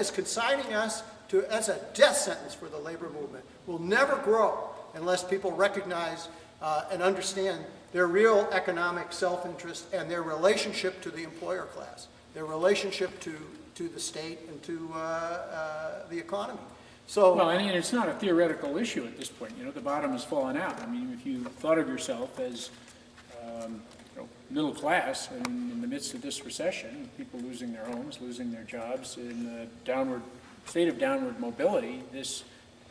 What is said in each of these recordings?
is consigning us to, as a death sentence for the labor movement. We'll never grow unless people recognize and understand their real economic self-interest and their relationship to the employer class, their relationship to the state and to the economy. So, well, I mean, it's not a theoretical issue at this point. You know, the bottom has fallen out. I mean, if you thought of yourself as middle class in the midst of this recession, people losing their homes, losing their jobs, in a state of downward mobility, this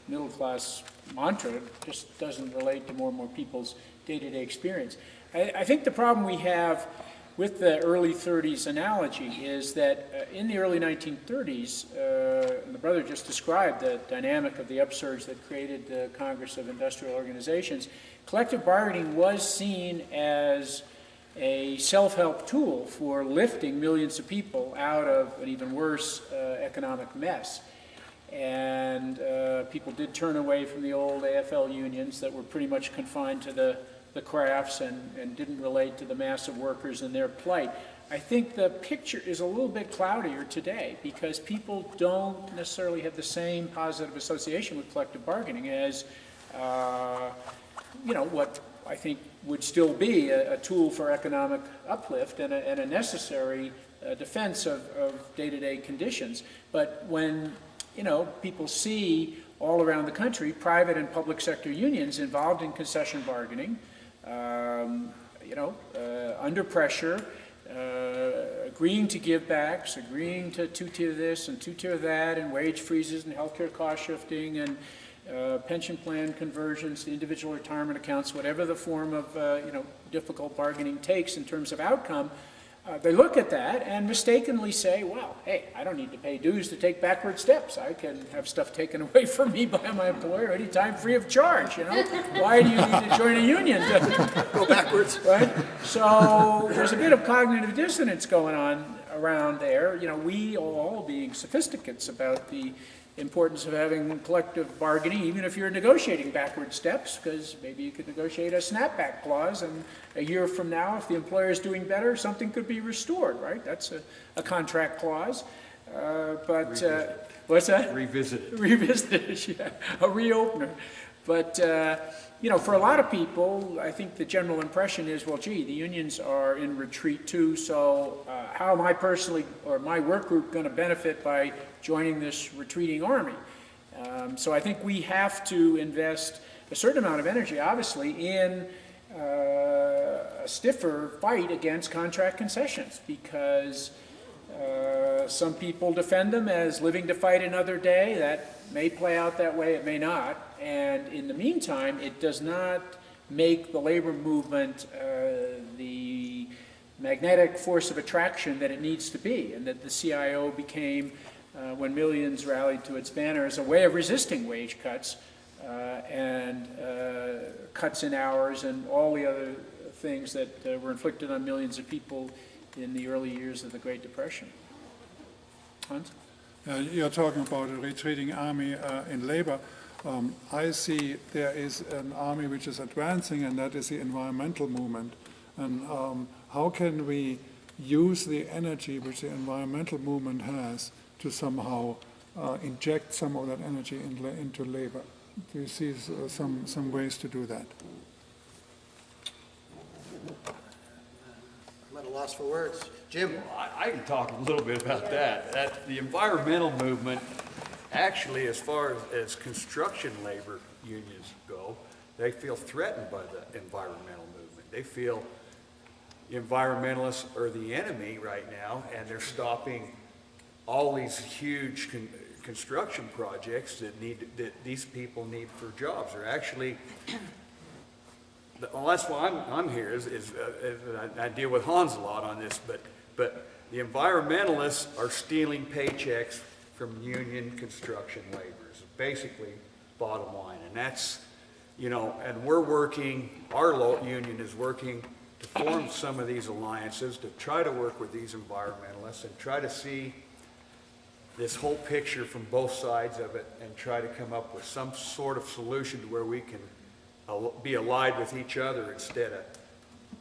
middle class mantra just doesn't relate to more and more people's day-to-day experience. I think the problem we have with the early 30s analogy is that in the early 1930s, and the brother just described the dynamic of the upsurge that created the Congress of Industrial Organizations, collective bargaining was seen as a self-help tool for lifting millions of people out of an even worse economic mess. And people did turn away from the old AFL unions that were pretty much confined to the crafts and didn't relate to the mass of workers and their plight. I think the picture is a little bit cloudier today because people don't necessarily have the same positive association with collective bargaining as, you know, what I think would still be a tool for economic uplift and a necessary defense of day-to-day conditions. But when, you know, people see all around the country private and public sector unions involved in concession bargaining, you know, under pressure, agreeing to give backs, agreeing to two-tier this and two-tier that, and wage freezes and healthcare cost shifting and pension plan conversions to individual retirement accounts, whatever the form of you know, difficult bargaining takes in terms of outcome, they look at that and mistakenly say, well, hey, I don't need to pay dues to take backward steps. I can have stuff taken away from me by my employer anytime free of charge, you know? Why do you need to join a union to go backwards? Right? So there's a bit of cognitive dissonance going on around there. You know, we all being sophisticates about the importance of having collective bargaining, even if you're negotiating backward steps, because maybe you could negotiate a snapback clause, and a year from now, if the employer is doing better, something could be restored, right? That's a contract clause. What's that? Revisit it. Revisit it, yeah. A reopener. But, you know, for a lot of people, I think the general impression is, well, gee, the unions are in retreat too, so how am I personally, or my work group, going to benefit by joining this retreating army? So I think we have to invest a certain amount of energy, obviously, in a stiffer fight against contract concessions, because some people defend them as living to fight another day. That may play out that way, it may not. And in the meantime, it does not make the labor movement the magnetic force of attraction that it needs to be, and that the CIO became, when millions rallied to its banner, as a way of resisting wage cuts and cuts in hours and all the other things that were inflicted on millions of people in the early years of the Great Depression. Hans? You're talking about a retreating army in labor. I see there is an army which is advancing, and that is the environmental movement. And how can we use the energy which the environmental movement has to somehow inject some of that energy into labor? Do you see some ways to do that? I'm at a loss for words. Jim? I can talk a little bit about that. The environmental movement, actually, as far as construction labor unions go, they feel threatened by the environmental movement. They feel the environmentalists are the enemy right now, and they're stopping all these huge construction projects that these people need for jobs. They're actually, well, that's why I'm here. I deal with Hans a lot on this, but the environmentalists are stealing paychecks from union construction laborers, basically, bottom line. And that's, you know, and we're working, our union is working to form some of these alliances to try to work with these environmentalists and try to see this whole picture from both sides of it and try to come up with some sort of solution to where we can be allied with each other instead of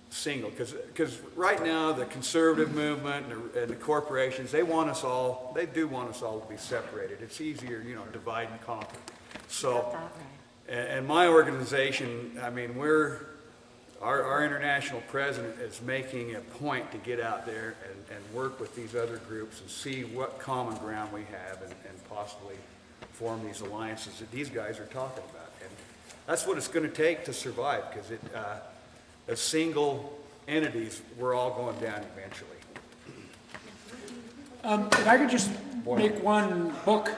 single, because right now the conservative movement and the corporations, they do want us all to be separated. It's easier, you know, divide and conquer. So, and my organization, I mean, our international president is making a point to get out there and work with these other groups and see what common ground we have and possibly form these alliances that these guys are talking about. And that's what it's going to take to survive, because as single entities, we're all going down eventually. If I could just make one book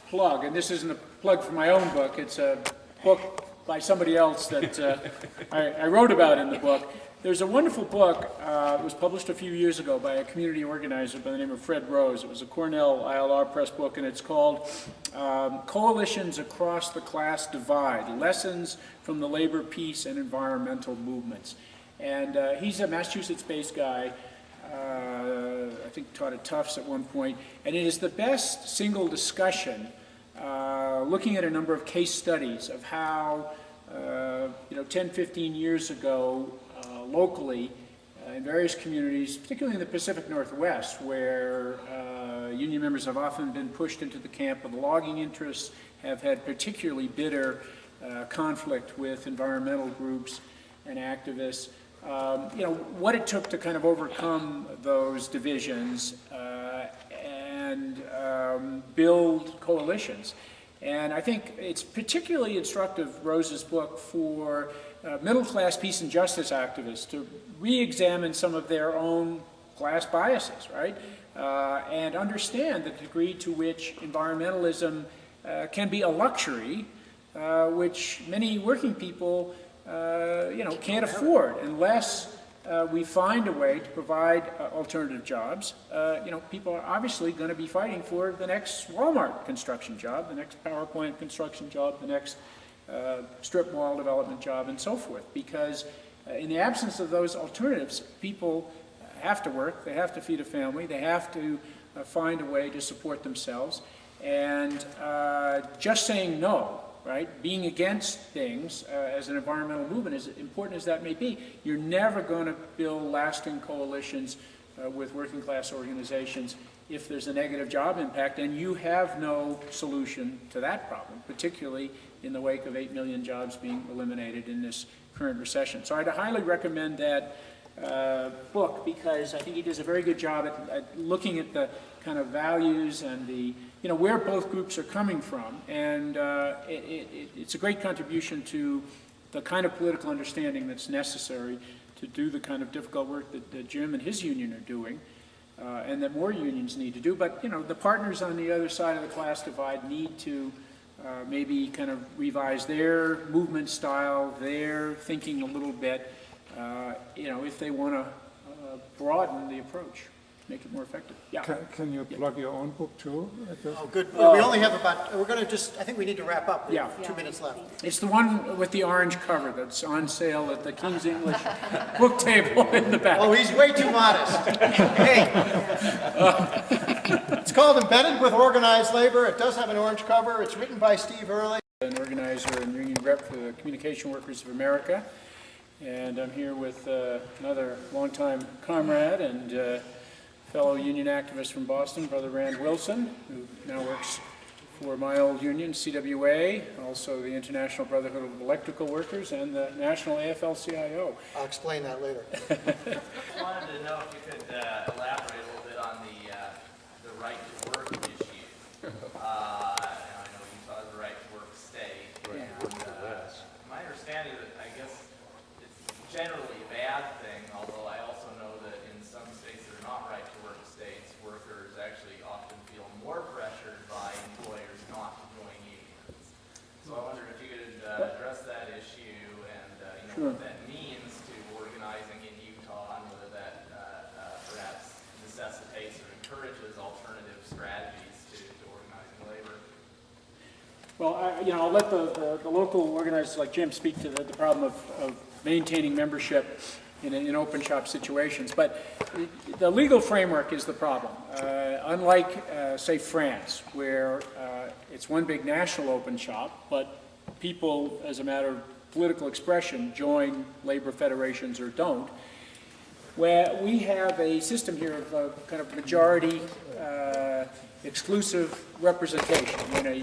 plug, and this isn't a plug for my own book, it's a book by somebody else that I wrote about in the book. There's a wonderful book, it was published a few years ago by a community organizer by the name of Fred Rose. It was a Cornell ILR Press book, and it's called Coalitions Across the Class Divide, Lessons from the Labor, Peace, and Environmental Movements. And he's a Massachusetts-based guy, I think taught at Tufts at one point, and it is the best single discussion looking at a number of case studies of how, 10, 15 years ago, locally, in various communities, particularly in the Pacific Northwest, where union members have often been pushed into the camp of the logging interests, have had particularly bitter conflict with environmental groups and activists. What it took to kind of overcome those divisions and build coalitions. And I think it's particularly instructive, Rose's book, for middle-class peace and justice activists to re-examine some of their own class biases, right? And understand the degree to which environmentalism can be a luxury, which many working people can't afford unless we find a way to provide alternative jobs. People are obviously going to be fighting for the next Walmart construction job, the next power plant construction job, the next strip mall development job, and so forth. Because in the absence of those alternatives, people have to work, they have to feed a family, they have to find a way to support themselves. And just saying no, right? Being against things as an environmental movement, as important as that may be, you're never going to build lasting coalitions with working class organizations if there's a negative job impact, and you have no solution to that problem, particularly in the wake of 8 million jobs being eliminated in this current recession. So I'd highly recommend that book, because I think he does a very good job at looking at the kind of values and the where both groups are coming from, and it's a great contribution to the kind of political understanding that's necessary to do the kind of difficult work that Jim and his union are doing, and that more unions need to do. But the partners on the other side of the class divide need to maybe kind of revise their movement style, their thinking a little bit, if they want to broaden the approach. Make it more effective. Yeah. Can you plug your own book too? Oh, good. We only have we're going to I think we need to wrap up. We have 2 minutes left. It's the one with the orange cover that's on sale at the King's English book table in the back. Oh, he's way too modest. Hey. It's called Embedded with Organized Labor. It does have an orange cover. It's written by Steve Early. An organizer and union rep for the Communication Workers of America. And I'm here with another longtime comrade and fellow union activist from Boston, Brother Rand Wilson, who now works for my old union, CWA, also the International Brotherhood of Electrical Workers, and the National AFL-CIO. I'll explain that later. I wanted to know if you could elaborate a little bit on the right to work issue. I know you saw the right to work state. And, my understanding is that I guess it's generally a bad thing, although I also know that in some states that are not right to work states, workers actually often feel more pressured by employers not to join unions. So I wondered if you could address that issue and what that means to organizing in Utah, and whether that perhaps necessitates or encourages alternative strategies to organizing labor. Well, I'll let the local organizers like Jim speak to the problem of maintaining membership in open shop situations. But the legal framework is the problem. Unlike, say, France, where it's one big national open shop, but people, as a matter of political expression, join labor federations or don't. where we have a system here of kind of majority exclusive representation. You know,